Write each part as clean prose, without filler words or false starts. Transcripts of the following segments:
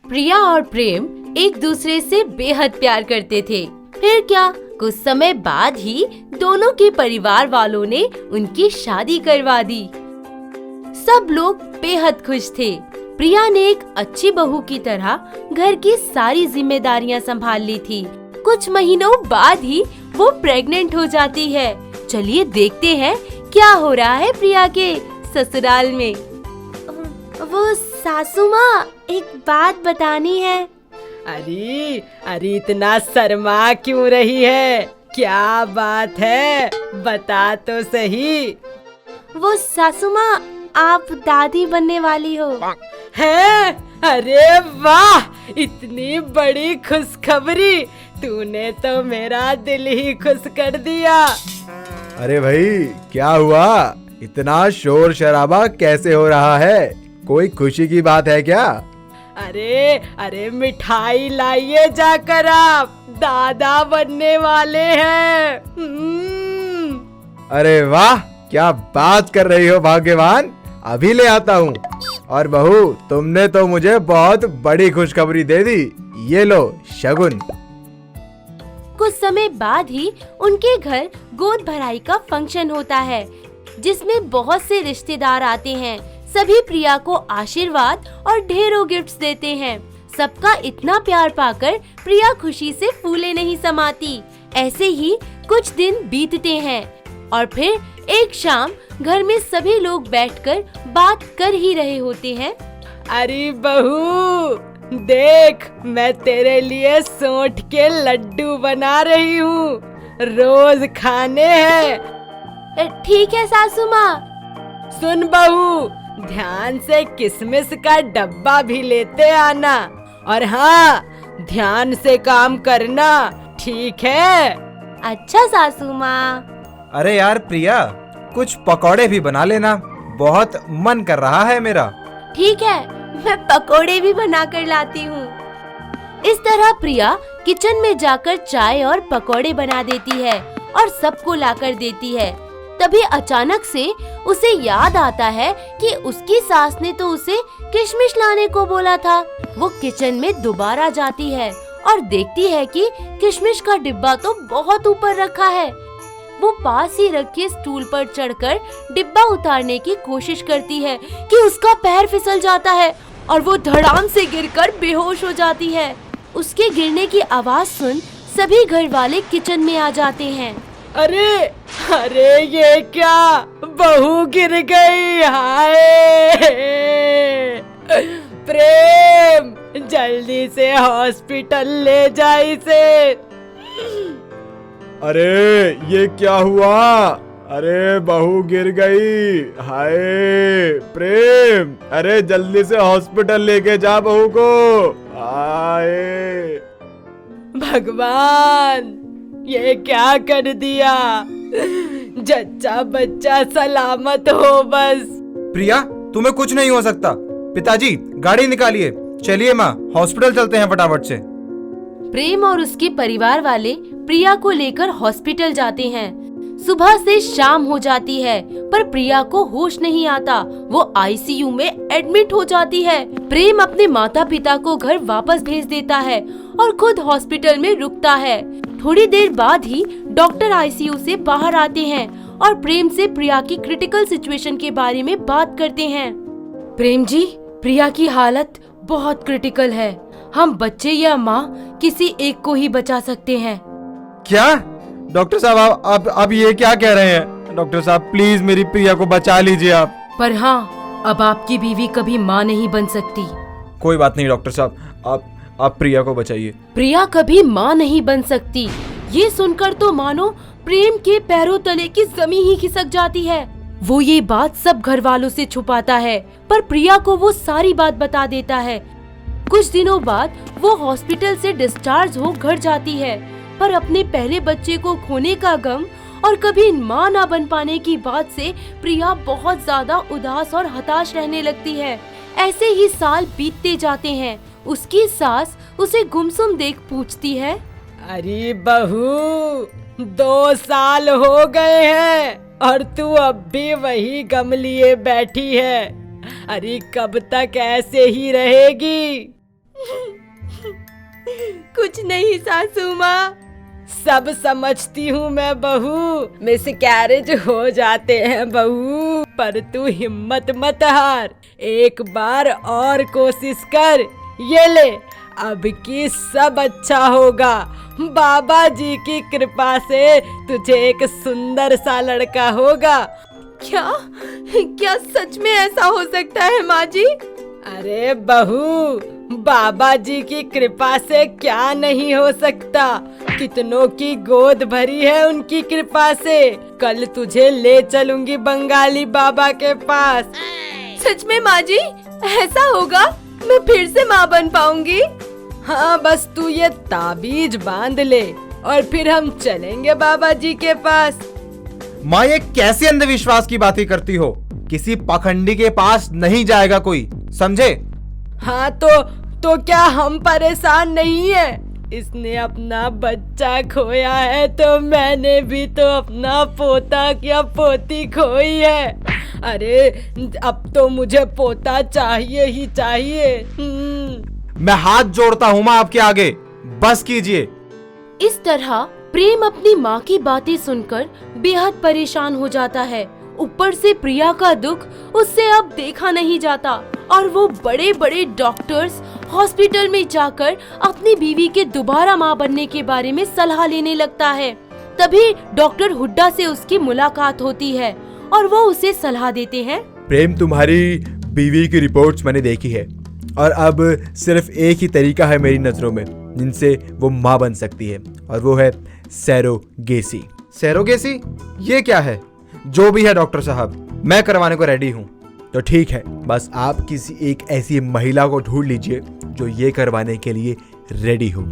प्रिया और प्रेम एक दूसरे से बेहद प्यार करते थे। फिर क्या, कुछ समय बाद ही दोनों के परिवार वालों ने उनकी शादी करवा दी। सब लोग बेहद खुश थे। प्रिया ने एक अच्छी बहू की तरह घर की सारी जिम्मेदारियां संभाल ली थी। कुछ महीनों बाद ही वो प्रेग्नेंट हो जाती है। चलिए देखते हैं क्या हो रहा है प्रिया के ससुराल में। वो सासू माँ, एक बात बतानी है। अरे इतना शर्मा क्यों रही है? क्या बात है, बता तो सही। वो सासू माँ, आप दादी बनने वाली हो। हैं? अरे वाह, इतनी बड़ी खुशखबरी! तूने तो मेरा दिल ही खुश कर दिया। अरे भाई, क्या हुआ? इतना शोर शराबा कैसे हो रहा है? कोई खुशी की बात है क्या? अरे मिठाई लाइए जाकर, आप दादा बनने वाले हैं। अरे वाह, क्या बात कर रही हो भाग्यवान! अभी ले आता हूँ। और बहू, तुमने तो मुझे बहुत बड़ी खुशखबरी दे दी। ये लो शगुन। कुछ समय बाद ही उनके घर गोद भराई का फंक्शन होता है, जिसमें बहुत से रिश्तेदार आते हैं। सभी प्रिया को आशीर्वाद और ढेरों गिफ्ट्स देते हैं। सबका इतना प्यार पाकर प्रिया खुशी से फूले नहीं समाती। ऐसे ही कुछ दिन बीतते हैं और फिर एक शाम घर में सभी लोग बैठकर बात कर ही रहे होते हैं। अरे बहू, देख, मैं तेरे लिए सोंठ के लड्डू बना रही हूँ, रोज खाने हैं। ठीक है सासू माँ। सुन बहू, ध्यान से किशमिश का डब्बा भी लेते आना, और हाँ, ध्यान से काम करना, ठीक है? अच्छा सासू माँ। अरे यार प्रिया, कुछ पकौड़े भी बना लेना, बहुत मन कर रहा है मेरा। ठीक है, मैं पकोड़े भी बना कर लाती हूँ। इस तरह प्रिया किचन में जाकर चाय और पकोड़े बना देती है और सबको लाकर देती है। तभी अचानक से उसे याद आता है कि उसकी सास ने तो उसे किशमिश लाने को बोला था। वो किचन में दोबारा जाती है और देखती है कि किशमिश का डिब्बा तो बहुत ऊपर रखा है। वो पास ही रखे स्टूल पर चढ़कर डिब्बा उतारने की कोशिश करती है कि उसका पैर फिसल जाता है और वो धड़ाम से गिरकर बेहोश हो जाती है। उसके गिरने की आवाज सुन सभी घर वाले किचन में आ जाते हैं। अरे ये क्या, बहू गिर गई! हाय प्रेम, जल्दी से हॉस्पिटल ले जा इसे। अरे ये क्या हुआ? अरे बहू गिर गई। हाय प्रेम, अरे जल्दी से हॉस्पिटल लेके जा बहू को। हाय भगवान, ये क्या कर दिया? जच्चा बच्चा सलामत हो बस। प्रिया, तुम्हें कुछ नहीं हो सकता। पिताजी, गाड़ी निकालिए, चलिए माँ, हॉस्पिटल चलते हैं फटाफट से। प्रेम और उसके परिवार वाले प्रिया को लेकर हॉस्पिटल जाते हैं। सुबह से शाम हो जाती है पर प्रिया को होश नहीं आता। वो आईसीयू में एडमिट हो जाती है। प्रेम अपने माता पिता को घर वापस भेज देता है और खुद हॉस्पिटल में रुकता है। थोड़ी देर बाद ही डॉक्टर आईसीयू से बाहर आते हैं और प्रेम से प्रिया की क्रिटिकल सिचुएशन के बारे में बात करते हैं। प्रेम जी, प्रिया की हालत बहुत क्रिटिकल है। हम बच्चे या माँ किसी एक को ही बचा सकते हैं। क्या? डॉक्टर साहब, आप ये क्या कह रहे हैं? डॉक्टर साहब, प्लीज मेरी प्रिया को बचा लीजिए आप। पर हाँ, अब आपकी बीवी कभी माँ नहीं बन सकती। कोई बात नहीं डॉक्टर साहब, आप प्रिया को बचाइए। प्रिया कभी माँ नहीं बन सकती। ये सुनकर तो मानो प्रेम के पैरों तले की जमीन ही खिसक जाती है। वो ये बात सब घर वालों से छुपाता है पर प्रिया को वो सारी बात बता देता है। कुछ दिनों बाद वो हॉस्पिटल से डिस्चार्ज हो घर जाती है पर अपने पहले बच्चे को खोने का गम और कभी माँ ना बन पाने की बात से प्रिया बहुत ज्यादा उदास और हताश रहने लगती है। ऐसे ही साल बीतते जाते हैं। उसकी सास उसे गुमसुम देख पूछती है, अरे बहू, 2 साल हो गए हैं और तू अब भी वही गम लिए बैठी है। अरे कब तक ऐसे ही रहेगी? कुछ नहीं सासू माँ। सब समझती हूँ मैं बहू, मिसकैरेज हो जाते हैं बहू, पर तू हिम्मत मत हार, एक बार और कोशिश कर। ये ले, अब की सब अच्छा होगा। बाबा जी की कृपा से तुझे एक सुंदर सा लड़का होगा। क्या क्या सच में ऐसा हो सकता है माँ जी? अरे बहू, बाबा जी की कृपा से क्या नहीं हो सकता। कितनों की गोद भरी है उनकी कृपा से। कल तुझे ले चलूंगी बंगाली बाबा के पास। सच में माँ जी ऐसा होगा? मैं फिर से माँ बन पाऊंगी? हाँ, बस तू ये ताबीज बांध ले और फिर हम चलेंगे बाबा जी के पास। माँ, ये कैसी अंधविश्वास की बातें करती हो? किसी पाखंडी के पास नहीं जाएगा कोई, समझे? हाँ तो क्या हम परेशान नहीं है? इसने अपना बच्चा खोया है तो मैंने भी तो अपना पोता या पोती खोई है। अरे अब तो मुझे पोता चाहिए ही चाहिए। मैं हाथ जोड़ता हूँ माँ आपके आगे, बस कीजिए। इस तरह प्रेम अपनी माँ की बातें सुनकर बेहद परेशान हो जाता है। ऊपर से प्रिया का दुख उससे अब देखा नहीं जाता और वो बड़े बड़े डॉक्टर्स हॉस्पिटल में जाकर अपनी बीवी के दोबारा माँ बनने के बारे में सलाह लेने लगता है। तभी डॉक्टर हुड्डा से उसकी मुलाकात होती है और वो उसे सलाह देते हैं। प्रेम, तुम्हारी बीवी की रिपोर्ट्स मैंने देखी है और अब सिर्फ एक ही तरीका है मेरी नजरों में जिनसे वो माँ बन सकती है, और वो है सैरोगेसी। सैरोगेसी? ये क्या है? जो भी है डॉक्टर साहब, मैं करवाने को रेडी हूँ। तो ठीक है, बस आप किसी एक ऐसी महिला को ढूंढ लीजिए जो ये करवाने के लिए रेडी हो।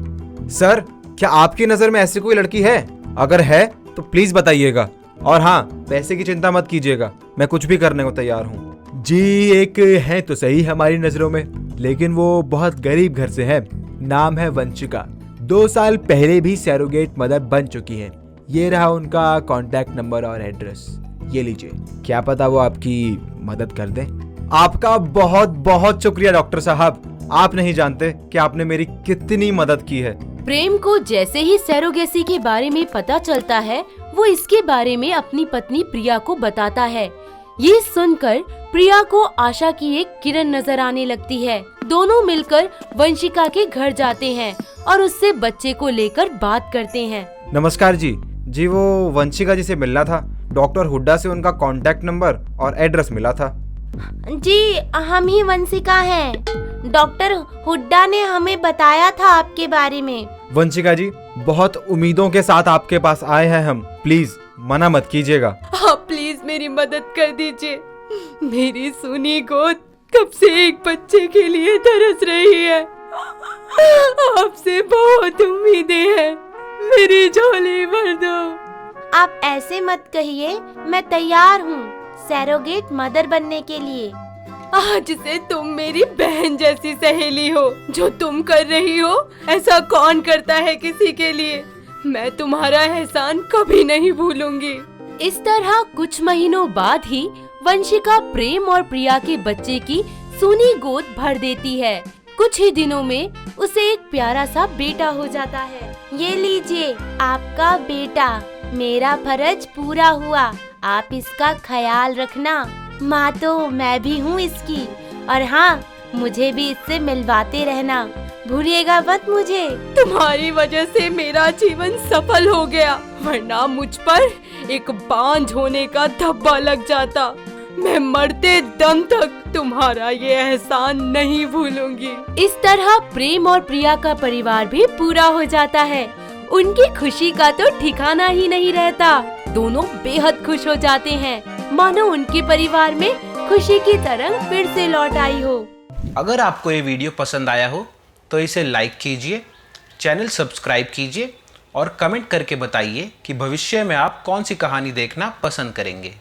सर, क्या आपकी नजर में ऐसी कोई लड़की है? अगर है तो प्लीज बताइएगा, और हाँ, पैसे की चिंता मत कीजिएगा, मैं कुछ भी करने को तैयार हूँ। जी, एक है तो सही हमारी नजरों में, लेकिन वो बहुत गरीब घर से है। नाम है वंशिका। 2 साल पहले भी सैरोगेट मदर बन चुकी है। ये रहा उनका कॉन्टैक्ट नंबर और एड्रेस, ये लीजिए। क्या पता वो आपकी मदद कर दे। आपका बहुत बहुत शुक्रिया डॉक्टर साहब। आप नहीं जानते कि आपने मेरी कितनी मदद की है। प्रेम को जैसे ही सैरोगेसी के बारे में पता चलता है, वो इसके बारे में अपनी पत्नी प्रिया को बताता है। ये सुनकर प्रिया को आशा की एक किरण नजर आने लगती है। दोनों मिलकर वंशिका के घर जाते हैं और उससे बच्चे को लेकर बात करते हैं। नमस्कार जी। जी, वो वंशिका जी से मिलना था। डॉक्टर हुड्डा से उनका कांटेक्ट नंबर और एड्रेस मिला था। जी, हम ही वंशिका हैं। डॉक्टर हुड्डा ने हमें बताया था आपके बारे में। वंशिका जी, बहुत उम्मीदों के साथ आपके पास आए हैं हम, प्लीज मना मत कीजिएगा। आप प्लीज मेरी मदद कर दीजिए। मेरी सुनी गोद कब से एक बच्चे के लिए तरस रही है। आपसे बहुत उम्मीदें हैं, मेरी झोली भर दो। आप ऐसे मत कहिए, मैं तैयार हूँ सैरोगेट मदर बनने के लिए। आज से तुम मेरी बहन जैसी सहेली हो। जो तुम कर रही हो ऐसा कौन करता है किसी के लिए। मैं तुम्हारा एहसान कभी नहीं भूलूंगी। इस तरह कुछ महीनों बाद ही वंशिका प्रेम और प्रिया के बच्चे की सूनी गोद भर देती है। कुछ ही दिनों में उसे एक प्यारा सा बेटा हो जाता है। ये लीजिए आपका बेटा, मेरा फर्ज पूरा हुआ, आप इसका ख्याल रखना। माँ तो मैं भी हूँ इसकी, और हाँ, मुझे भी इससे मिलवाते रहना, भूलिएगा मत मुझे। तुम्हारी वजह से मेरा जीवन सफल हो गया, वरना मुझ पर एक बांझ होने का धब्बा लग जाता। मैं मरते दम तक तुम्हारा ये एहसान नहीं भूलूंगी। इस तरह प्रेम और प्रिया का परिवार भी पूरा हो जाता है। उनकी खुशी का तो ठिकाना ही नहीं रहता। दोनों बेहद खुश हो जाते हैं, मानो उनके परिवार में खुशी की तरंग फिर से लौट आई हो। अगर आपको ये वीडियो पसंद आया हो तो इसे लाइक कीजिए, चैनल सब्सक्राइब कीजिए और कमेंट करके बताइए कि भविष्य में आप कौन सी कहानी देखना पसंद करेंगे।